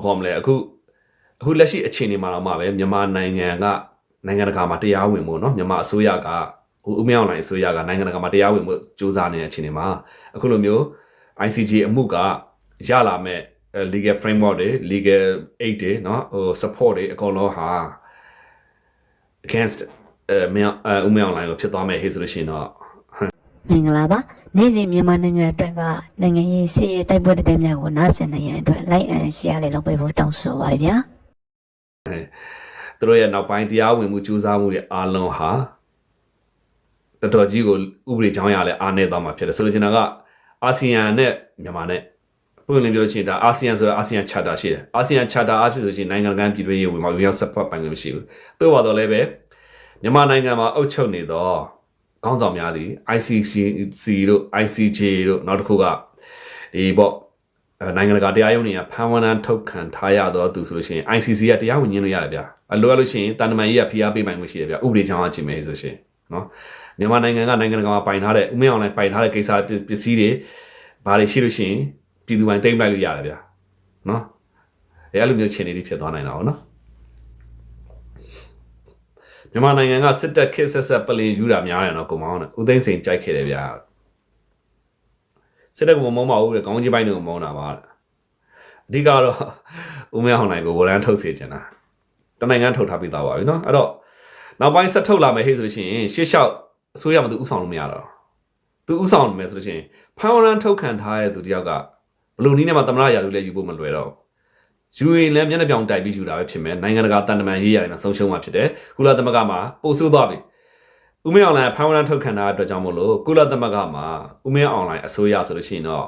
ခေါ်မလဲအခုလက်ရှိအခြေအနေမှာတော့မှပဲမြန်မာနိုင်ငံတကာမှာတရားဝင်ဖို့เนาะမြန်မာအစိုးရကဥမင်းအောင်လိုင်းအစိုးရကနိုင်ငံတကာမှာတရားဝင်ဖို့စူးစမ်းနေတဲ့အခြေအနေမှာအခုလိုမျိုး ICJ အမှုကရလာမဲ့ legal framework တွေ legal aid တွေเนาะsupport တွေအကုန်လုံးဟာ against ဥမင်းအောင်လိုင်းကိုဖြစ်သွားမဲ့ဟေ့ဆိုလို့ရှိရင်တော့မင်္ဂလာပါနေ့စဉ်မြန်မာနိုင်ငံအတွက်ကနိုင်ငံရေးစီးရေးတိုက်ပွဲတဲ့များကိုနားဆင်နေရတဲ့အတွက် like and share လေးလုပ်ပေးဖို့တောင်းဆိုပါရဗျာသူတို့ရဲ့နောက်ပိုင်းတရားဝင်မှုစူးစမ်းမှုတွေအားလုံးဟာတော်တော်ကြီးကိုဥပဒေကြောင်းရလဲအားနေသွားမှာဖြစ်တယ်ဆိုလို့ကျွန်တော်ကအာဆီယံနဲ့မြန်မာနဲ့ပွင့်လင်းပြောလို့ရှိရင်ဒါအာဆီယံဆိုတာအာဆီယံ charter ရှိတယ်အာဆီယံ charter အဖြစ်ဆိုရှင်နိုင်ငံကန်ပြည်တွင်းရေးဝင်ရောက် support ပိုင်ခွင့်မရှိဘူးသို့ပါတော့လည်းပဲမြန်မာနိုင်ငံမှာအုပ်ချုပ်နေတော့ခေါင်းဆောင်များသည် ICC တို့ ICJ တို့နောက်တစ်ခုကဒီပေါ့နိုင်ငံတကာတရားရုံးတွေကဖမ်းဝရမ်းထုတ်ခံထားရတော့သူဆိုလို့ရှိရင် ICC ကတရားဝင်ညှင်းလို့ရတယ်ဗျာအလိုရလို့ရှိရင်တန်တမာကြီးကဖိအားပေးပိုင်ခွင့်ရှိတယ်ဗျာဥပဒေကြောင်းအချင်းမဲဆိုရှင်နော်မြန်မာနိုင်ငံကနိုင်ငံတကာမှာပိုင်ထားတဲ့ဥမင်းအောင်လိုင်းပိုင်ထားတဲ့ကိစ္စပစ္စည်းတွေဘာတွေရှိလို့ရှိရင်ပြည်သူပိုင်းတိမ့်လိုက်လို့ရတယ်ဗျာနော်အဲ့လိုမျိုးခြေနေတွေဖြစ်သွားနိုင်တာဟုတ်နော်မြန်မာနိုင်ငံကစစ်တပ်ခစ်ဆက်ပလင်ယူတာများတယ်နော်ကိုမောင်းနဲ့ဦးသိန်းစိန်ကြိုက်ခဲ့တယ်ဗျာစစ်တပ်ကမုံပါဘူးတဲ့ခေါင်းကြီးပိုင်းတွေကိုမုံတာပါအဓိကတော့ဦးမင်းအောင်နိုင်ကိုဝရမ်းထုတ်စေချင်တာတနိုင်ငံထုတ်ထားပြီးသားပါပြီနော်အဲ့တော့နောက်ပိုင်းဆက်ထုတ်လာမယ်ဟဲ့ဆိုလို့ရှိရင်ရှေ့လျှောက်အစိုးရမှာသူဥဆောင်လို့မရတော့သူဥဆောင်မယ်ဆိုလို့ရှိရင်ဖမ်းဝရမ်းထုတ်ခံထားတဲ့သူတယောက်ကဘလို့နည်းနဲ့မှသမရရာလူလည်းယူဖို့မလွယ်တော့ယူရင်လည်းမျက်နှာပြောင်တိုက်ပြီးယူတာပဲဖြစ်မယ်နိုင်ငံတကာတန်တမန်ရေးရတယ်မှာဆုံးရှုံးမှာဖြစ်တယ်ကုလသမဂ္ဂမှာပို့ဆိုးသွားပြီဦးမင်းအောင်လိုင်းဖမ်းဝရမ်းထုတ်ခံတာအတွက်ကြောင့်မို့လို့ကုလသမဂ္ဂမှာဦးမင်းအောင်လိုင်းအစိုးရဆိုလို့ရှိရင်တော့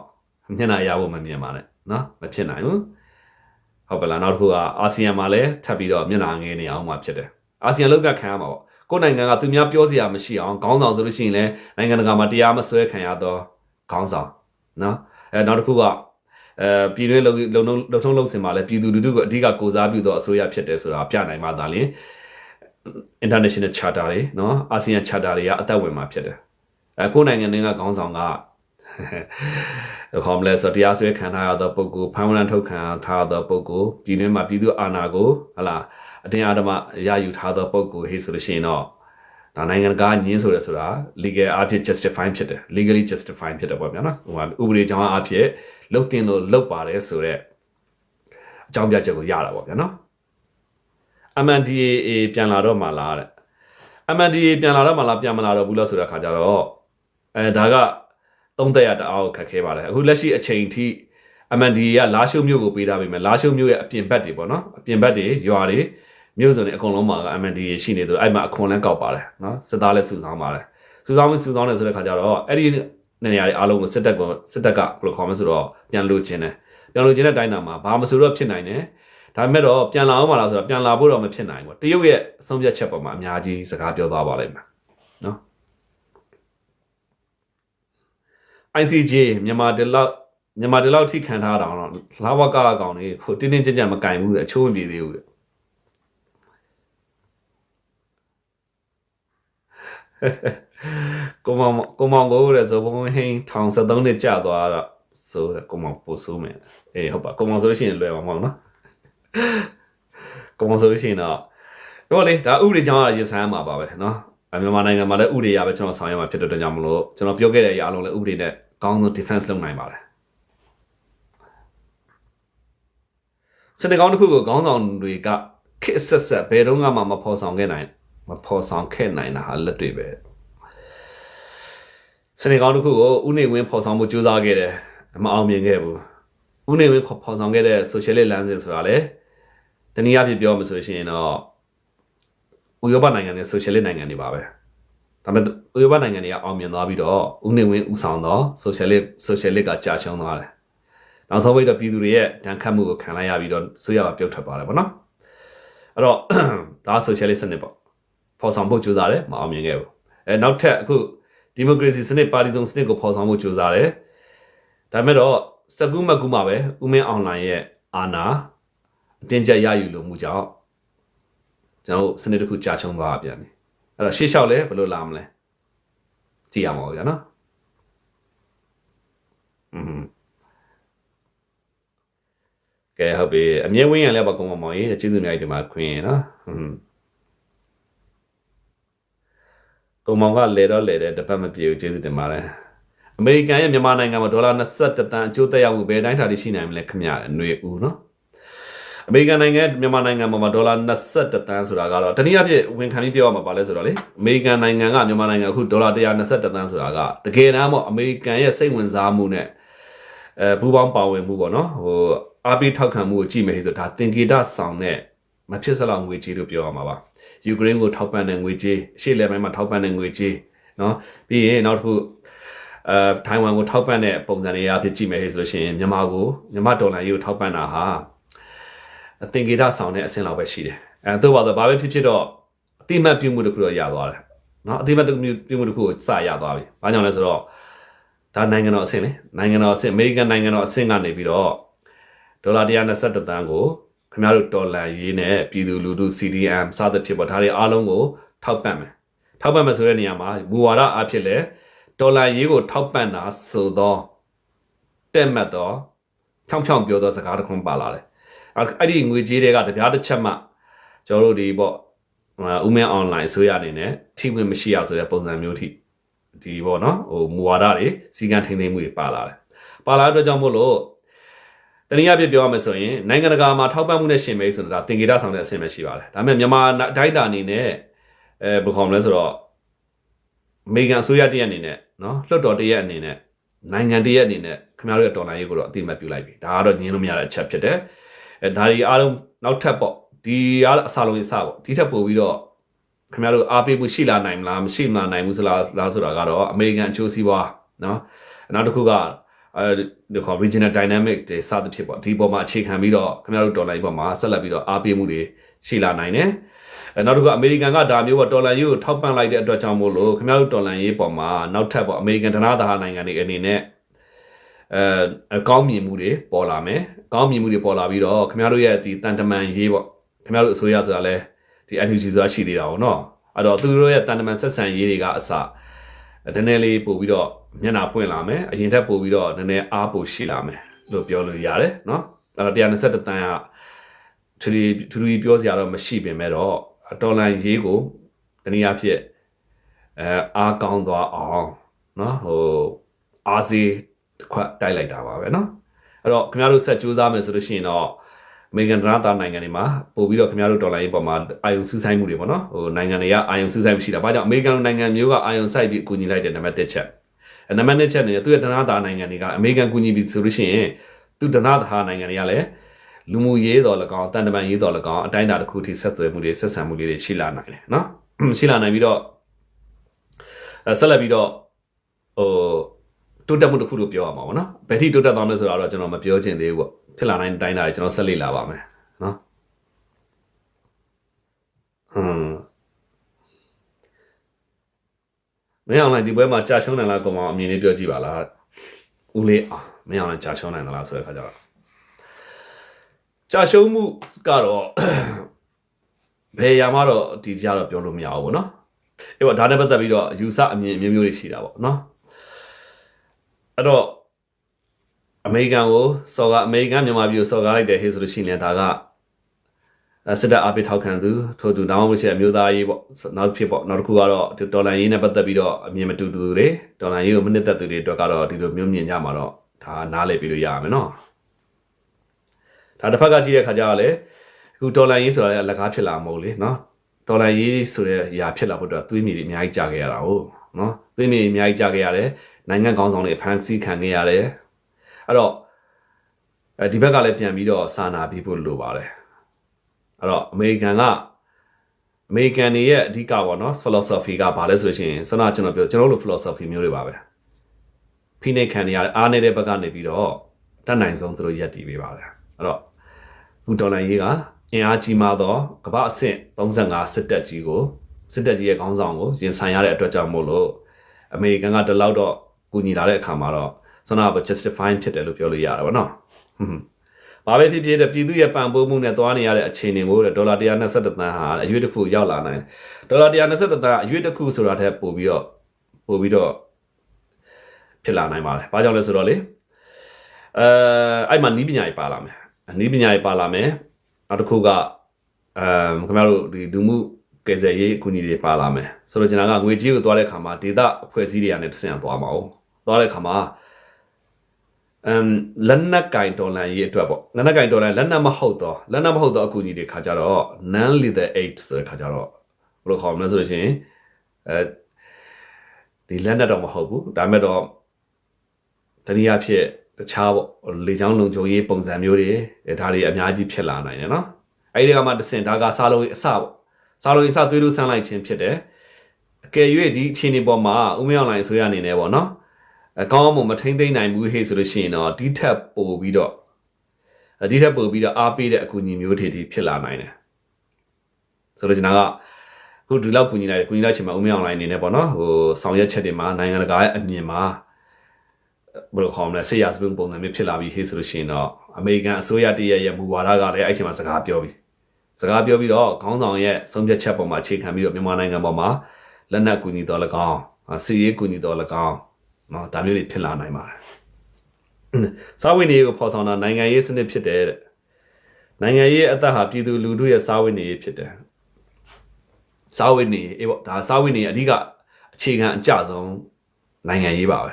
မျက်နှာရဖို့မမြင်ပါနဲ့နော်မဖြစ်နိုင်ဘူးဟုတ်ပါလားနောက်တစ်ခုကအာဆီယံမှာလည်းထပ်ပြီးတော့မျက်နှာငယ်နေအောင်မှာဖြစ်တယ်အာဆီယံလုံးပြခံရမှာပေါ့ကိုယ်နိုင်ငံကသူများပြောစရာမရှိအောင်ခေါင်းဆောင်ဆိုလို့ရှိရင်လည်းနိုင်ငံတကာမှာတရားမစွဲခံရတော့ခေါင်းဆောင်နော်နောက်တစ်ခုကပြည်တွင်းလုံထုံးလုံစင်မှာလည်းပြည်သူလူထုကိုအဓိကကိုစားပြုသောအစိုးရဖြစ်တယ်ဆိုတာပြနိုင်မှသာလျှင် international charter တွေနော်အာဆီယံ charter တွေကအသက်ဝင်မှာဖြစ်တယ်ကိုယ်နိုင်ငံတွေကခေါင်းဆောင်ကခေါမလဲဆိုတရားစွဲခံထားရသောပုဂ္ဂိုလ်ဖမ်းဝရမ်းထုတ်ခံထားသောပုဂ္ဂိုလ်ပြည်တွင်းမှာပြည်သူအာဏာကိုဟလာအတင်းအဓမ္မရယူထားသောပုဂ္ဂိုလ်ဟေ့ဆိုလို့ရှိရင်တော့ဒါနိုင်ငံကညင်းဆိုရဲဆိုတာ legal အဖြစ် justify ဖြစ်တယ် legally justify ဖြစ်တယ်ပေါ့ဗျာနော်ဟိုဥပဒေကြောင်းအဖြစ်လုတ်တင်လို့လုတ်ပါတယ်ဆိုတော့အကြောင်းပြချက်ကိုရတာပေါ့ဗျာနော် MNDAA ပြန်လာတော့မှလားတဲ့ MNDAA ပြန်လာတော့မှလားပြန်မလာတော့ဘူးလားဆိုတဲ့အခါကျတော့ဒါကသုံးသက်ရတအားကိုခက်ခဲပါတယ်အခုလက်ရှိအချိန်ထိ MNDAA ကလာရှုံမျိုးကိုပေးထားပေမဲ့လာရှုံမျိုးရဲ့အပြင်ဘက်တွေပေါ့နော်အပြင်ဘက်တွေရွာတွေမြို့စုံတွေအကုန်လုံးမှာ MNDAA ရှိနေတယ်အဲ့မှာအခွန်လန်းကောက်ပါတယ်နော်စစ်သားလည်းစုဆောင်းပါတယ်စုဆောင်းတယ်ဆိုတဲ့ခါကျတော့အဲ့ဒီနေရာတွေအားလုံးကိုစစ်တပ်ကဘယ်လိုခေါ်မလဲဆိုတော့ပြန်လိုချင်တယ်ပြန်လိုချင်တဲ့တိုင်းတာမှာဘာမှမဆိုတော့ဖြစ်နိုင်တယ်ဒါပေမဲ့တော့ပြန်လာအောင်မလားဆိုတော့ပြန်လာဖို့တော့မဖြစ်နိုင်ဘူးတရုတ်ရဲ့အဆုံးဖြတ်ချက်ပေါ်မှာအများကြီးစကားပြောသွားပါလိမ့်မယ်နော် ICJ မြန်မာတလောက်ထိခံထားတာတော့လာဝကအကောင်တွေဟိုတင်းတင်းကြပ်ကြပ်မကင်ဘူးအချိုးမပြေသေးဘူးကိုမောင်ကိုတဲ့ဇော်ဘုံဟင်းထောင်73နှစ်ကြာသွားတော့ဆိုကိုမောင်ပို့ဆိုးမယ်အေးဟုတ်ပါကိုမောင်ဆိုလို့ရှိရင်လွယ်ပါမဟုတ်နော်ကိုမောင်ဆိုလို့ရှိရင်တော့လေဒါဥပဒေကြောင်းအရင်ဆိုင်ရမှာပါပဲနော်မြန်မာနိုင်ငံမှာလည်းဥပဒေရပဲကျွန်တော်ဆောင်ရမှာဖြစ်တဲ့အတွက်ကြောင့်မလို့ကျွန်တော်ပြောခဲ့တဲ့အရာအလုံးလည်းဥပဒေနဲ့ကောင်းဆုံး defense လုပ်နိုင်ပါတယ်စနေကောင်းတစ်ခုကိုခေါင်းဆောင်တွေကခစ်ဆက်ဘယ်တော့မှမဖော်ဆောင်ခဲ့နိုင်တာဟာလက်တွေ့ပဲစနေကောင်းတစ်ခုကိုဥနေဝင်းဖော်ဆောင်မှုကြိုးစားခဲ့တယ်မအောင်မြင်ခဲ့ဘူးဥနေဝင်းဖော်ဆောင်ခဲ့တဲ့ socialist လမ်းစဉ်ဆိုတာလေတနည်းအားဖြင့်ပြောမှဆိုလို့ရှိရင်တော့ဥရောပနိုင်ငံတွေ socialist နိုင်ငံတွေပါပဲဒါပေမဲ့ဥရောပနိုင်ငံတွေကအောင်မြင်သွားပြီးတော့ဥနေဝင်းဥဆောင်တော့ socialist ကကြာရှုံးသွားတယ်နောက်ဆုံးပိတ်တော့ပြည်သူတွေရဲ့ဒဏ်ခတ်မှုကိုခံလိုက်ရပြီးတော့ဆိုရပါပြုတ်ထွက်သွားတယ်ပေါ့နော်အဲ့တော့ဒါ socialist စနစ်ပေါ့ဖော်ဆောင်ဖို့ကြိုးစားတယ်မအောင်မြင်ခဲ့ဘူးနောက်ထပ်အခု democracy စနစ်ပါတီစုံစနစ်ကိုဖော်ဆောင်ဖို့ကြိုးစားတယ်ဒါပေမဲ့တော့စကူးမကူးမှာပဲဦးမင်းအောင်လှိုင်ရဲ့အာဏာအတင်းကျပ်ရယူလို့မှုကြောင့်ကျွန်တော်စနစ်တစ်ခုကြာချုံသွားပြန်ပြီအဲ့တော့ရှေ့လျှောက်လဲဘယ်လိုလာမလဲကြည့်ရမှာပေါ့ဗျာနော်က ကဲဟုတ်ပြီအမြဲဝင်းရလဲပါကုန်းမောင်ကြီးကျေးဇူးများဒီမှာခွင်းနော်ကုန်းမောင်ကလဲတော့လဲတဲ့တပတ်မပြေဘူးကျေးဇူးတင်ပါတယ်အမေရိကန်ရဲ့မြန်မာနိုင်ငံမှာဒေါ်လာ21တန်အကျိုးသက်ရောက်မှုဘယ်တိုင်းထားရှိနိုင်မလဲခင်ဗျာຫນွေဦးနော်အမေရိကန်နိုင်ငံမြန်မာနိုင်ငံမှာဒေါ်လာ21တန်ဆိုတာကတော့တနည်းအားဖြင့်ဝန်ခံပြီးပြောရမှာပါလဲဆိုတော့လေအမေရိကန်နိုင်ငံကမြန်မာနိုင်ငံအခုဒေါ်လာ121တန်ဆိုတာကတကယ်တမ်းပေါ့အမေရိကန်ရဲ့စိတ်ဝင်စားမှုနဲ့ဘူပေါင်းပါဝင်မှုပေါ့နော်ဟိုအားပေးထောက်ခံမှုကိုကြည့်မယ်ဆိုဒါသင်္ကေတဆောင်တဲ့မဖြစ်စလောက်ငွေကြေးလို့ပြောရမှာပါယူကရိန်းကိုထောက်ပံ့တဲ့ငွေကြေးအရှေ့လယ်ပိုင်းမှာထောက်ပံ့တဲ့ငွေကြေးနော်ပြီးရင်နောက်တစ်ခုထိုင်ဝမ်ကိုထောက်ပံ့တဲ့ပုံစံတွေအဖြစ်ကြည့်မယ်ဆိုလို့ရှိရင်မြန်မာဒေါ်လာရေးကိုထောက်ပံ့တာဟာအသင်္ကေတဆောင်တဲ့အဆင့်လောက်ပဲရှိတယ်သို့ပါတော့ဘာပဲဖြစ်ဖြစ်တော့အတိမတ်ပြုမှုတစ်ခုတော့ရသွားတယ်နော်အတိမတ်ပြုမှုတစ်ခုကိုစရသွားပြီဘာကြောင့်လဲဆိုတော့ဒါနိုင်ငံတော်အဆင့်လေနိုင်ငံတော်အဆင့်အမေရိကန်နိုင်ငံတော်အဆင့်ကနေပြီးတော့ဒေါ်လာ121တန်ကိုခင်ဗျားတို့ဒေါ်လာရေးနဲ့ပြည်သူလူထု CDM စသဖြင့်ပေါ့ဒါတွေအားလုံးကိုထောက်ပံ့မယ်ဆိုတဲ့နေရာမှာမူဝါဒအဖြစ်လဲဒေါ်လာရေးကိုထောက်ပံ့တာဆိုတော့တက်မှတ်တော့ဖြောင်းပြောသောစကားတစ်ခုပါလာတယ်အဲ့ဒီငွေကြေးတွေကတပြားတစ်ချက်မှကျွန်တော်တို့ဒီပေါ့ဥမဲအွန်လိုင်းဆိုရအနေနဲ့ထိဝင်မရှိရဆိုတဲ့ပုံစံမျိုးထိဒီပေါ့နော်ဟိုမူဝါဒတွေစီကံထိန်းသိမ်းမှုတွေပါလာတဲ့အတွက်ကြောင့်မို့လို့တနည်းအားဖြင့်ပြောရမယ်ဆိုရင်နိုင်ငံတကာမှာထောက်ပံ့မှုနဲ့ရှင်မယ်ဆိုတာသင်္ကေတဆောင်တဲ့အဆင့်ပဲရှိပါတယ်ဒါပေမဲ့မြန်မာဒိုက်တာအနေနဲ့ဘယ်ခေါ်မလဲဆိုတော့အမေရိကန်အစိုးရတရက်အနေနဲ့နော်လွှတ်တော်တရက်အနေနဲ့နိုင်ငံတရက်အနေနဲ့ခင်ဗျားတို့ရဲ့ဒေါ်လာရေးကိုတော့အတိအမှတ်ပြုလိုက်ပြီဒါကတော့ညင်းလို့မရတဲ့အချက်ဖြစ်တယ်ဒါတွေအားလုံးနောက်ထပ်ပေါ့ဒီအားအစားလုံးရေးစပေါ့ဒီထက်ပိုပြီးတော့ခင်ဗျားတို့အားပေးမှုရှိလာနိုင်မလားမရှိမလာနိုင်ဘူးလားဆိုတာကတော့အမေရိကန်အချိုးစီးပွားနော်နောက်တစ်ခုကဒီခေါ် regional dynamic တွေစသဖြင့်ပေါ့ဒီပေါ်မှာအခြေခံပြီးတော့ခင်ဗျားတို့ဒေါ်လာရေးပေါ်မှာဆက်လက်ပြီးတော့အားပေးမှုတွေရှိလာနိုင်တယ်နောက်တစ်ခုအမေရိကန်ကဒါမျိုးပေါ့ဒေါ်လာရေးကိုထောက်ပံ့လိုက်တဲ့အတွက်ကြောင့်မို့လို့ခင်ဗျားတို့ဒေါ်လာရေးပေါ်မှာနောက်ထပ်ပေါ့အမေရိကန်ဓနသဟာနိုင်ငံတွေအနေနဲ့ကောင်းမြင်မှုတွေပေါ်လာမယ်ကောင်းမြင်မှုတွေပေါ်လာပြီးတော့ခင်ဗျားတို့ရဲ့ဒီတန်တမန်ရေးပေါ့ခင်ဗျားတို့အစိုးရဆိုတာလဲဒီ NUG ဆိုတာရှိသေးတာပေါ့နော်အဲ့တော့သူတို့ရဲ့တန်တမန်ဆက်ဆံရေးတွေကအစနည်းနည်းလေးပို့ပြီးတော့မျက်နှာပွင့်လာမယ်အရင်ထက်ပို့ပြီးတော့နည်းနည်းအားပို့ရှိလာမယ်လို့ပြောလို့ရတယ်နော်အဲ့တော့121တန်ကထူထူပြောစရာတော့မရှိပင်မဲ့တော့ဒေါ်လာရေးကိုတနည်းအားဖြင့်အားကောင်းသွားအောင်နော်ဟိုအားစီခွတ်တိုက်လိုက်တာပါပဲเนาะအဲ့တော့ခင်ဗျားတို့ဆက်ကြိုးစားမယ်ဆိုလို့ရှိရင်တော့အမေရိကန်ဒေါ်လာနိုင်ငံတွေမှာပို့ပြီးတော့ခင်ဗျားတို့ဒေါ်လာရေးပေါ်မှာအာယုံစူးစိုက်မှုတွေပေါ့နော်ဟိုနိုင်ငံတွေကအာယုံစူးစိုက်မှုရှိတာဘာကြောင့်အမေရိကန်နိုင်ငံမျိုးကအာယုံစိုက်ပြီးအကူအညီလိုက်တဲ့နံပါတ်1ချက်နံပါတ်2ချက်နေသူရဲ့ဒေါ်လာနိုင်ငံတွေကအမေရိကန်ကူညီပြီးဆိုလို့ရှိရင်သူဒေါ်လာနိုင်ငံတွေကလည်းလူမှုရေးတော်၎င်းတန်တမန်ရေးတော်၎င်းအတိုင်းအတာတစ်ခုထိဆက်သွယ်မှုတွေဆက်ဆံမှုတွေရှိလာနိုင်တယ်เนาะရှိလာနိုင်ပြီးတော့ဆက်လက်ပြီးတော့ဟိုတိုးတက်မှုတစ်ခုလို့ပြောရမှာပေါ့နော်ဘယ်ထိတိုးတက်သွားမလဲဆိုတာတော့ကျွန်တော်မပြောချင်သေးဘူးပေါ့ဖြစ်လာနိုင်တိုင်းတာတွေကျွန်တော်ဆက်လေ့လာပါမယ်နော်မင်းအောင်လည်းဒီပွဲမှာကြာရှုံးနိုင်လားကောင်မအမြင်လေးပြောကြည့်ပါလားဦးလေးမင်းအောင်လည်းကြာရှုံးနိုင်သလားဆိုတဲ့ခါကျတော့ကြာရှုံးမှုကတော့ဘယ်ရာမှတော့ဒီကြတော့ပြောလို့မရဘူးပေါ့နော်အဲ့တော့ဒါနဲ့ပတ်သက်ပြီးတော့ယူဆအမြင်မျိုးတွေရှိတာပေါ့နော်အဲ့တော့အမေရိကန်မြန်မာပြည်ကိုစော်ကားလိုက်တယ်ဟေ့ဆိုလို့ရှိရင်ဒါကစစ်တပ်အပိထောက်ခံသူထို့သူဒါမှမဟုတ်အမျိုးသားရေးပေါ့နောက်တစ်ခုကတော့ဒေါ်လာရေးနဲ့ပတ်သက်ပြီးတော့အမြင်မတူသူတွေဒေါ်လာရေးကိုမနစ်သက်သူတွေအတွက်ကတော့ဒီလိုမျိုးမြင်ကြမှာတော့ဒါနားလည်ပြီးလို့ရရမယ်နော်ဒါတစ်ဖက်ကကြည့်တဲ့ခါကျတော့လေအခုဒေါ်လာရေးဆိုတာလည်းအလကားဖြစ်လာမဟုတ်လေနော်ဒေါ်လာရေးဆိုတဲ့အရာဖြစ်လာဖို့အတွက်သွေးမြေတွေအများကြီးကြာခဲ့ရတာဟုတ်နော်သွေးမြေအများကြီးကြာခဲ့ရတယ်နိုင်ငံကောင်းဆောင်တွေဖမ်းဆီးခံခဲ့ရတယ်အဲ့တော့ဒီဘက်ကလည်းပြန်ပြီးတော့စာနာပြီးဖို့လိုပါတယ်အဲ့တော့အမေရိကန်တွေရဲ့အဓိကပေါ့နော် philosophy ကဘာလဲဆိုရှင်စနကျွန်တော်တို့ philosophy မျိုးတွေပါပဲဖိနှိပ်ခံနေရအားနေတဲ့ဘက်ကနေပြီးတော့တတ်နိုင်ဆုံးသူတို့ရက်တည်ပေးပါတယ်အဲ့တော့ခုဒေါ်လာရေးကအင်အားကြီးမားသောကမ္ဘာအဆင့်35စစ်တပ်ကြီးရဲ့ခေါင်းဆောင်ကိုရင်ဆိုင်ရတဲ့အတွက်ကြောင့်မို့လို့အမေရိကန်ကတလောက်တော့ကူညီလာတဲ့အခါမှာတော့စန justify ဖြစ်တယ်လို့ပြောလို့ရတာပေါ့နော်ဘာပဲဖြစ်ဖြစ်တဲ့ပြည်သူရဲ့ပံ့ပိုးမှုနဲ့သွားနေရတဲ့အခြေအနေကိုဒေါ်လာ121တန်ဟာအရွေးတစ်ခုရောက်လာနိုင်ဒေါ်လာ121တန်အရွေးတစ်ခုဆိုတာတည်းပို့ပြီးတော့ဖြစ်လာနိုင်ပါတယ်။ဘာကြောင့်လဲဆိုတော့လေအဲ့မှာနီးပညာကြီးပါလာမယ် နီးပညာတွေပါလာမယ်နောက်တစ်ခုကခင်ဗျားတို့ဒီလူမှုကယ်ဆယ်ရေးအကူအညီတွေပါလာမယ်ဆိုတော့ကျွန်တော်ကငွေကြေးကိုသွားတဲ့ခါမှာဒေတာအဖွဲ့အစည်းတွေကနေတစ်ဆင့်သွားမှာ哦သွားတဲ့ခါမှာလက်နက်ကင်ဒေါ်လာရေးအတွက်ပေါ့လက်နက်ကင်ဒေါ်လာလက်နက်မဟုတ်တော့အကူအညီတွေခါကြတော့ non lethal aid ဆိုတဲ့ခါကြတော့ဘယ်လိုခေါ်မလဲဆိုလို့ရှိရင်ဒီလက်နက်တော့မဟုတ်ဘူးဒါပေမဲ့တော့တနည်းအားဖြင့်တခြားပေါ့လေချောင်းလုံခြုံရေးပုံစံမျိုးတွေဒါတွေအများကြီးဖြစ်လာနိုင်တယ်နော်အဲ့ဒီကမှတစ်ဆင့်ဒါကစားလုံးအစပေါ့စားလုံးအစသွေးလို့ဆန်းလိုက်ခြင်းဖြစ်တယ်အကယ်၍ဒီအခြေအနေပေါ်မှာဦးမင်းအောင်လိုင်ဆိုရအနေနဲ့ပေါ့နော်အကောင်းမထိမ့်သိမ့်နိုင်ဘူးဟေ့ဆိုလို့ရှိရင်တော့ဒီထက်ပိုပြီးတော့အားပေးတဲ့အကူအညီမျိုးတွေဖြစ်လာနိုင်တယ်ဆိုတော့ကျွန်တော်ကခုဒီလောက်ကူညီလိုက်ချိန်မှာဦးမင်းအောင်လိုင်အနေနဲ့ပေါ့နော်ဟိုဆောင်ရွက်ချက်တွေမှာနိုင်ငံတကာရဲ့အမြင်မှာဘယ်လိုခေါ်မလဲဆေးရစပင်းပုံစံမျိုးဖြစ်လာပြီးဟေ့ဆိုလို့ရှိရင်တော့အမေရိကန်အစိုးရတည်းရဲ့မူဝါဒကလည်းအဲ့ချိန်မှာစကားပြောပြီးတော့ခေါင်းဆောင်ရဲ့ဆုံးဖြတ်ချက်ပေါ်မှာအခြေခံပြီးတော့မြန်မာနိုင်ငံပေါ်မှာလက်နက်ကူညီတော်၎င်းစီရေးကူညီတော်၎င်းနော်ဒါမျိုးတွေဖြစ်လာနိုင်ပါတယ်စာဝင်တွေကိုဖော်ဆောင်တာနိုင်ငံရေးစနစ်ဖြစ်တယ်တဲ့နိုင်ငံရေးအသက်ဟာပြည်သူလူထုရဲ့စာဝင်နေဖြစ်တယ်စာဝင်နေပေါ့ဒါစာဝင်နေအဓိကအခြေခံအကျဆုံးနိုင်ငံရေးပါပဲဒ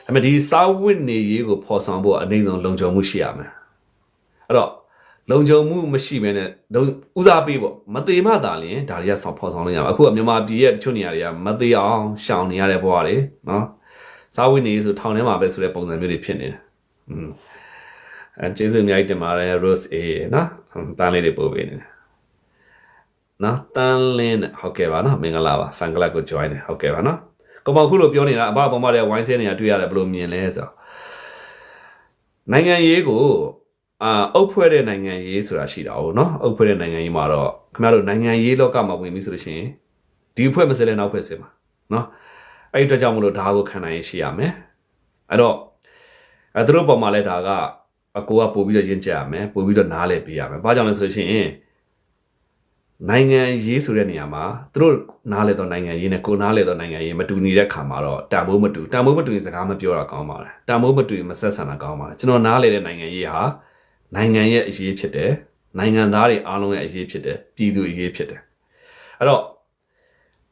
ါပေမဲ့ဒီစာဝင်နေရေးကိုဖော်ဆောင်ဖို့အနေနဲ့လုံခြုံမှုရှိရမယ်အဲ့တော့လုံခြုံမှုမရှိဘဲနဲ့ဦးစားပေးပေါ့မသေးမှသာလျှင်ဒါတွေကဖော်ဆောင်လို့ရမှာအခုကမြန်မာပြည်ရဲ့တချို့နေရာတွေကမသေးအောင်ရှောင်နေရတဲ့ဘဝတွေနော်စားဝိနေဆိုထောင်ထဲမှာပဲဆိုတဲ့ပုံစံမျိုးတွေဖြစ်နေတယ်ကျေးဇူးအများကြီးတင်ပါတယ် Rose A နော်တန်းလေးတွေပို့ပေးနေတယ်နော်တန်းလင်းဟုတ်ကဲ့ပါနော်မင်္ဂလာပါ fan club ကို join တယ်ဟုတ်ကဲ့ပါနော်ကိုမောင်ခုလိုပြောနေတာအဘပေါ်မှာတဲ့ဝိုင်းဆဲနေတာတွေ့ရတယ်ဘယ်လိုမြင်လဲဆိုတော့နိုင်ငံရေးကိုအုပ်ဖွဲ့တဲ့နိုင်ငံရေးဆိုတာရှိတာ哦เนาะအုပ်ဖွဲ့တဲ့နိုင်ငံရေးမှာတော့ခင်ဗျားတို့နိုင်ငံရေးလောကမှာဝင်ပြီဆိုလို့ရှိရင်ဒီအဖွဲ့မစဲလဲနောက်ဖွဲ့စဲမှာเนาะအဲ့ဒီအတွက်ကြောင့်မလို့ဒါကိုခံနိုင်ရရှိရမယ်အဲ့တော့သူတို့ပုံမှာလဲဒါကအကိုကပို့ပြီးတော့ရင့်ကြရမယ်ပို့ပြီးတော့နားလဲပေးရမယ်ဘာကြောင့်လဲဆိုလို့ရှိရင်နိုင်ငံရေးဆိုတဲ့နေရာမှာသူတို့နားလဲတော့နိုင်ငံရေးနဲ့ကိုနားလဲတော့နိုင်ငံရေးမတူနေတဲ့ခါမှာတော့တန်ဖိုးမတူရင်စကားမပြောတာကောင်းပါတယ်တန်ဖိုးမတူရင်မဆက်ဆံတာကောင်းပါတယ်ကျွန်တော်နားလဲတဲ့နိုင်ငံရေးဟာနိုင်ငံရဲ့အရေးဖြစ်တယ်နိုင်ငံသားတွေအားလုံးရဲ့အရေးဖြစ်တယ်ပြည်သူအရေးဖြစ်တယ်အဲ့တော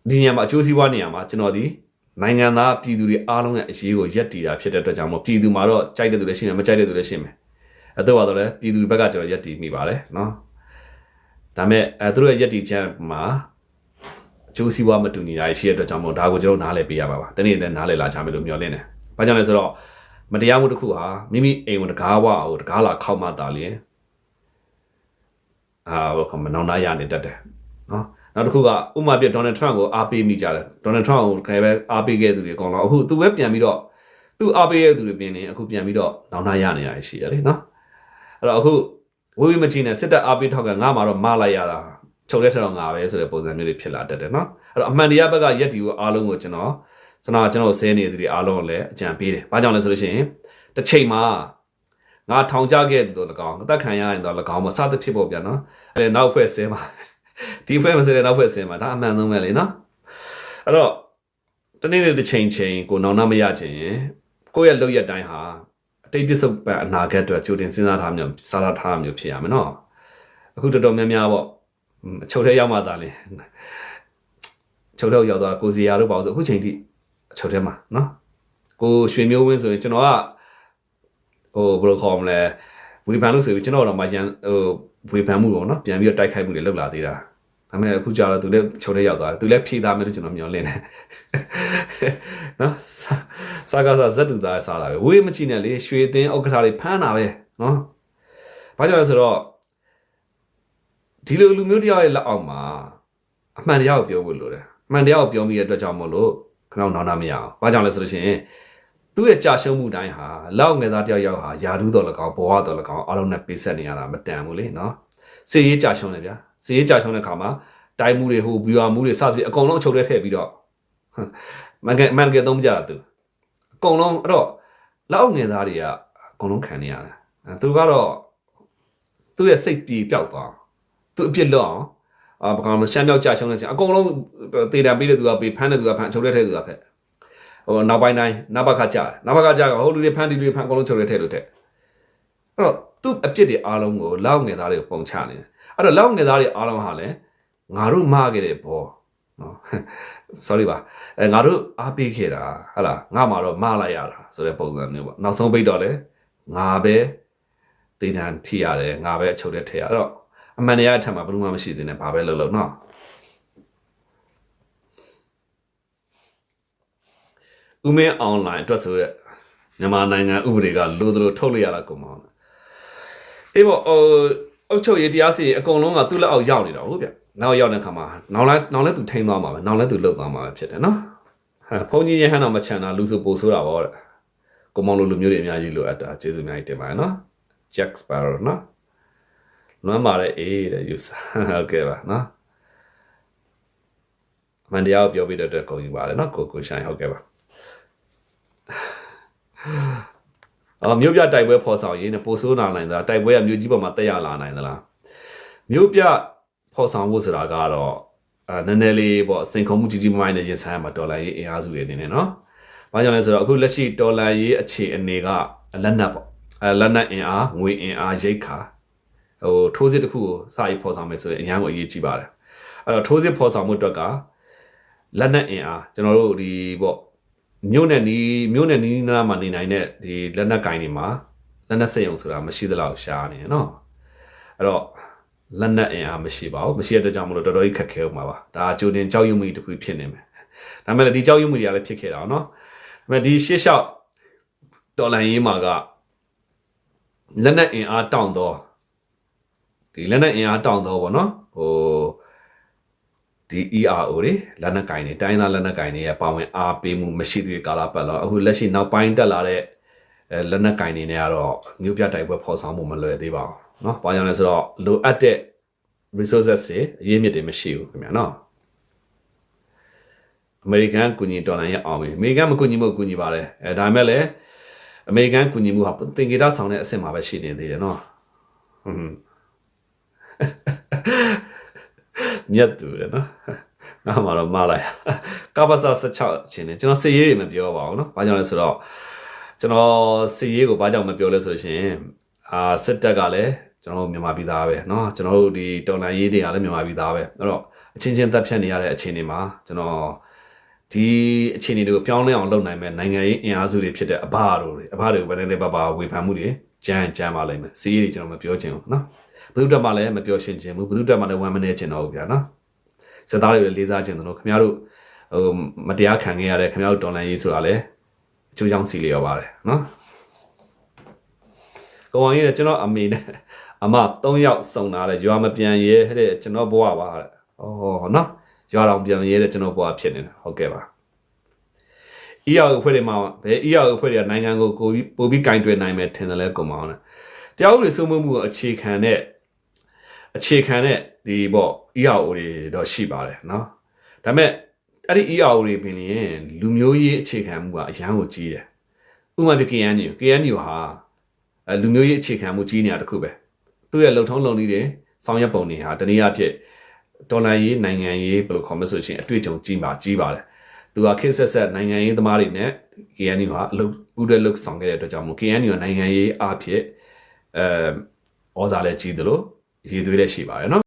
့ဒီနေရာမှာအကျိုးစီးပွားနေရာမှာကျွန်တော်ဒီနိုင်ငံသားပြည်သူတွေအားလုံးရဲ့အရေးကိုရက်တည်တာဖြစ်တဲ့အတွက်ကြောင့်မို့ပြည်သူမှာတော့ကြိုက်တဲ့သူလည်းရှိမယ်မကြိုက်တဲ့သူလည်းရှိမယ်အဲ့တော့လည်းပြည်သူဘက်ကကျွန်တော်ရက်တည်မိပါတယ်နော်ဒါမဲ့သူတို့ရဲ့ရက်တည်ချက်မှာအကျိုးစီးပွားမတူညီတာရှိတဲ့အတွက်ကြောင့်မို့ဒါကိုကျွန်တော်နားလည်ပေးရပါပါတနေ့တည်းနားလည်လာကြမယ်လို့မျှော်လင့်တယ်ဘာကြောင့်လဲဆိုတော့မတရားမှုတစ်ခုဟာမိမိအိမ်ကိုတကားဝအောင်တကားလာခောက်မှတာလျင်ဘယ်လိုမှနောင်နာရနေတတ်တယ်နော်နောက်တစ်ခုကဥပမာပြဒေါ်နယ်ထရန့်ကိုအားပေးမိကြတယ်ဒေါ်နယ်ထရန့်ကိုခဲပဲအားပေးခဲ့သူတွေအကောင်လုံးအခုသူပဲပြန်ပြီးတော့သူအားပေးရဲ့သူတွေပြင်နေအခုပြန်ပြီးတော့နောင်နာရနေတာရှိရလေနော်အဲ့တော့အခုဝေးဝေးမချင်းနဲ့စစ်တပ်အားပေးထောက်ကငါမှတော့မလိုက်ရတာချုပ်တဲ့ထက်တော့ငါပဲဆိုတဲ့ပုံစံမျိုးတွေဖြစ်လာတတ်တယ်နော်အဲ့တော့အမှန်တရားဘက်ကရက်တီကိုအားလုံးကိုကျွန်တော်ဆဲနေသူတွေအားလုံးကိုလည်းအကြံပေးတယ်ဘာကြောင့်လဲဆိုလို့ရှိရင်တစ်ချိန်မှာငါထောင်ကြခဲ့တယ်တော့၎င်းအသက်ခံရရင်တော့၎င်းမစသဖြစ်ပေါ့ဗျာနော်အဲ့နောက်ဖွဲ့ဆဲမှာဒီဖွဲ့မစဲတဲ့နောက်ဖွဲ့ဆဲမှာဒါအမှန်ဆုံးပဲလေနော်အဲ့တော့တနေ့နေ့တစ်ချိန်ကိုနောင်နာမရခြင်းကိုယ့်ရဲ့လုပ်ရက်တိုင်းဟာအတိတ်ပြစ္ဆုတ်ပံအနာဂတ်အတွက်ကြိုတင်စဉ်းစားထားမျိုးဖြစ်ရမယ်နော်အခုတော်တော်များများပေါ့အချုပ်ထဲရောက်မှသာလေချုပ်ထဲရောက်သွားကိုစီယာတို့ပေါ့ဆိုအခုချိန်ထိအချုပ်ထဲမှာနော်ကိုရွှေမျိုးဝင်းဆိုရင်ကျွန်တော်ကဘယ်လိုခေါ်မလဲဝေဖန်လို့ဆိုပြီးကျွန်တော်တော့မှရန်ဝေဖန်မှုပေါ့နော်ပြန်ပြီးတော့တိုက်ခိုက်မှုတွေလုပ်လာသေးတာဒါပေမဲ့အခုကြာတော့သူလည်းချုပ်ထဲရောက်သွားတယ်သူလည်းဖြေသားမယ်လို့ကျွန်တော်မျှော်လင့်တယ်နော်စားကားဇက်တူသားစားလာပဲဝေးမကြည့်နဲ့လေရွှေသင်းဥက္ကဋ္ဌတွေဖမ်းတာပဲနော်ဘာကြောင့်လဲဆိုတော့ဒီလိုလူမျိုးတယောက်ရဲ့လက်အောက်မှာအမှန်တရားကိုပြောဖို့လိုတယ်အမှန်တရားကိုပြောမိတဲ့အတွက်ကြောင့်မို့လို့ခဏနောင်နာမရအောင်ဘာကြောင့်လဲဆိုလို့ရှိရင်သူ့ရဲ့ကြာရှုံးမှုတိုင်းဟာလောက်ငယ်သားတယောက်ဟာယာဒူးတော်၎င်းဘောဝတော်၎င်းအားလုံးနဲ့ပေးဆက်နေရတာမတန်ဘူးလေနော်စေရေးကြာရှုံးတယ်ဗျာစေရေးကြာရှုံးတဲ့ခါမှာတိုင်းမှုတွေဟိုဘီဝါမှုတွေစသဖြင့်အကုန်လုံးအချုပ်ထဲထည့်ပြီးတော့မန်ကဲသုံးကြတာသူအကုန်လုံးအဲ့တော့လောက်ငယ်သားတွေကအကုန်လုံးခံနေရတယ်သူကတော့သူ့ရဲ့စိတ်ပြေပြောက်သွားသူအပြစ်လွတ်အောင်ဘာကောင်ရှမ်းမြောက်ကြာရှုံးနေချင်အကုန်လုံးတေတံပေးတဲ့သူကပေးဖမ်းတဲ့သူကဖမ်းချုပ်ထဲထည့်သူကဖက်နောက်ပိုင်းတိုင်းနဘခကြတယ်နဘခကြကဟိုလူတွေဖမ်းဒီလူတွေဖမ်းအကုန်လုံးချုပ်ထဲထည့်လို့တဲ့ အဲ့တော့သူ့အပြစ်တွေအားလုံးကိုလောက်ငယ်သားတွေကိုပုံချနေတယ်အဲ့တော့လောက်ငယ်သားတွေအားလုံးဟာလည်းငါတို့မှားခဲ့တဲ့ဘောနော် sorry ပါငါတို့အားပေးခဲ့တာဟာလားငါမှတော့မှားလိုက်ရတာဆိုတဲ့ပုံစံမျိုးပေါ့နောက်ဆုံးပိတ်တော့လေငါပဲတေးတန်းထိရတယ်ငါပဲအချုပ်တဲ့ထည့်ရအဲ့တော့အမှန်တရားအထက်မှာဘယ်သူမှမရှိစေနဲ့ဘာပဲလုပ်လို့နော်ဦးမင်း online အတွက်ဆိုရက်မြန်မာနိုင်ငံဥပဒေကလိုသလိုထုတ်လိုက်ရတာကုန်ပါအောင်အေးပေါ့အုတ်ချုပ်ရေးတရားစီအကုန်လုံးကသူ့လက်အောက်ရောက်နေတာဟုတ်ဗျနောက်ရောက်တဲ့ခါမှာနောက်လဲသူထိန်းသွားမှာပဲနောက်လဲသူလှုပ်သွားမှာပဲဖြစ်တယ်နော်ဖုန်းကြီးရဟန်းတော်မချန်တာလူဆိုပို့ဆိုတာပေါ့တဲ့ကိုမောင်လိုမျိုးတွေအများကြီးလိုအပ်တာကျေးဇူးအများကြီးတင်ပါတယ်နော် Jack Sparrow နော်လွမ်းပါတယ်အေးတဲ့ user ဟုတ်ကဲ့ပါနော်မန်တရားကိုပြောပြတဲ့အတွက်ကုန်ယူပါတယ်နော်ကိုဆိုင်ဟုတ်ကဲ့ပါမြို့ပြတိုက်ပွဲဖော်ဆောင်ရေးနဲ့ပို့ဆိုးလာနိုင်တာတိုက်ပွဲကမြို့ကြီးပေါ်မှာတက်ရလာနိုင်သလားမြို့ပြဖော်ဆောင်ဖို့ဆိုတာကတော့နည်းနည်းလေးပေါ့စိန်ခေါ်မှုကြီးကြီးမားမားနဲ့ရင်ဆိုင်ရမှာဒေါ်လာရေးအင်အားစုတွေအနေနဲ့နော်။ဘာကြောင့်လဲဆိုတော့အခုလက်ရှိဒေါ်လာရေးအခြေအနေကလက်နက်ပေါ့လက်နက်အင်အားငွေအင်အားရိတ်ခါထိုးစစ်တစ်ခုကိုစာရေးဖော်ဆောင်မယ်ဆိုရင်အများကြီးအရေးကြီးပါတယ်။အဲ့တော့ထိုးစစ်ဖော်ဆောင်မှုအတွက်ကလက်နက်အင်အားကျွန်တော်တို့ဒီပေါ့မြို့နယ်နီးနားမှာနေနိုင်တဲ့ဒီလက်နက်ကင်တွေမှာလက်နက်စက်ရုံဆိုတာမရှိသလောက်ရှားနေနော်အဲ့တော့လက်နက်အင်အားမရှိပါဘူးမရှိတဲ့အတွက်ကြောင့်မလို့တော်တော်ကြီးခက်ခဲအောင်ပါဒါကြိုတင်ကြောက်ရွံ့မှုတစ်ခုဖြစ်နေမယ်ဒါပေမဲ့ဒီကြောက်ရွံ့မှုတွေကလည်းဖြစ်ခဲ့တာနော်ဒါပေမဲ့ဒီရှေ့လျှောက်တော်လန်ရေးမှာကလက်နက်အင်အားတောင့်တော့ဒီလက်နက်အင်အားတောင့်တော့ဗောနော်ဒီ ERO တွေလက်နက်ကင်တွေတိုင်းသားလက်နက်ကင်တွေရဲ့ပါဝင်အားပေးမှုမရှိသေးတဲ့ကာလပတ်လောက်အခုလက်ရှိနောက်ပိုင်းတက်လာတဲ့လက်နက်ကင်တွေနဲ့ကတော့မြို့ပြတိုက်ပွဲဖော်ဆောင်မှုမလွယ်သေးပါဘူးเนาะ။ဘာကြောင့်လဲဆိုတော့လိုအပ်တဲ့ resources တွေအရေးမြစ်တွေမရှိဘူးခင်ဗျာเนาะ။အမေရိကန်ကူညီတော်လှန်ရေးအောင်ပြီ။အမေရိကန်မကူညီမှုကူညီပါတယ်။ဒါပေမဲ့လည်းအမေရိကန်ကူညီမှုဟာသင်္ကေတဆောင်တဲ့အဆင့်မှာပဲရှိနေသေးတယ်เนาะ။ညက်တူတယ်နော်နောက်မှတော့မလိုက်ကပ္ပစ16ချင်းနေကျွန်တော်စစ်ရေးတွေမပြောပါဘူးနော်ဘာကြောင့်လဲဆိုတော့ကျွန်တော်စစ်ရေးကိုဘာကြောင့်မပြောလဲဆိုရှင်စစ်တပ်ကလည်းကျွန်တော်မြန်မာပြည်သားပဲเนาะကျွန်တော်တို့ဒီတော်လှန်ရေးတွေကလည်းမြန်မာပြည်သားပဲအဲ့တော့အချင်းချင်းတပ်ဖြတ်နေရတဲ့အခြေအနေမှာကျွန်တော်ဒီအခြေအနေတွေကိုပြောင်းလဲအောင်လုပ်နိုင်မဲ့နိုင်ငံရေးအင်အားစုတွေဖြစ်တဲ့အဘတို့တွေဘယ်နဲ့ပါဝေဖန်မှုတွေကြမ်းပါလိမ့်မယ်စစ်ရေးတွေကျွန်တော်မပြောချင်ဘူးเนาะဘုသူတက်မှလည်းမပြောရှင်းခြင်းဘူးဘုသူတက်မှလည်းဝမ်းမနေခြင်းတော့ဘူးဗျာနော်စစ်သားတွေလေးစားခြင်းတို့ခင်ဗျားတို့မတရားခံခဲ့ရတဲ့ခင်ဗျားတို့တော်လန်ရေးဆိုတာလည်းအကျိုးကြောင့်စီလျော်ပါတယ်နော်ကိုဝေါ်ကြီးကျွန်တော်အမေနဲ့အမ3ယောက်စုံလာတယ်ရွာမပြန်ရဲတဲ့ကျွန်တော်ဘဝပါတဲ့ဩနော်ရွာတော်ပြန်ရဲတဲ့ကျွန်တော်ဘဝဖြစ်နေတယ်ဟုတ်ကဲ့ပါEROအဖွဲ့တွေမှာဘယ် EROအဖွဲ့တွေကနိုင်ငံကိုပိုပြီးကင်တွယ်နိုင်မယ်ထင်တယ်လဲကုန်ပါအောင်တရားဥပဒေစိုးမိုးမှုကိုအခြေခံတဲ့ဒီပေါ့ ERO တွေတော့ရှိပါတယ်เนาะဒါပေမဲ့အဲ့ဒီ ERO တွေပြင်ရင်လူမျိုးရေးအခြေခံမှုကအရန်ကိုကြီးတယ်ဥပမာပြ KNU ဟာလူမျိုးရေးအခြေခံမှုကြီးနေတာတခုပဲသူ့ရဲ့လုံထုံးလုံနည်းတွေဆောင်ရွက်ပုံတွေဟာတနည်းအားဖြင့်ဒေါ်လာရေးနိုင်ငံရေးဘယ်လိုခေါ်မလဲဆိုရင်အတွေ့အကြုံကြီးပါတယ်သူကခေတ်ဆက်နိုင်ငံရေးသမားတွေနဲ့ KNU ဟာအလုပ်ပူးတွဲလုပ်ဆောင်ခဲ့တဲ့အတွက်ကြောင့်မို့ KNU ကနိုင်ငံရေးအဖြစ်ဩဇာလည်းကြီးသလိုရည်သွေးလည်းရှိပါတယ်နော်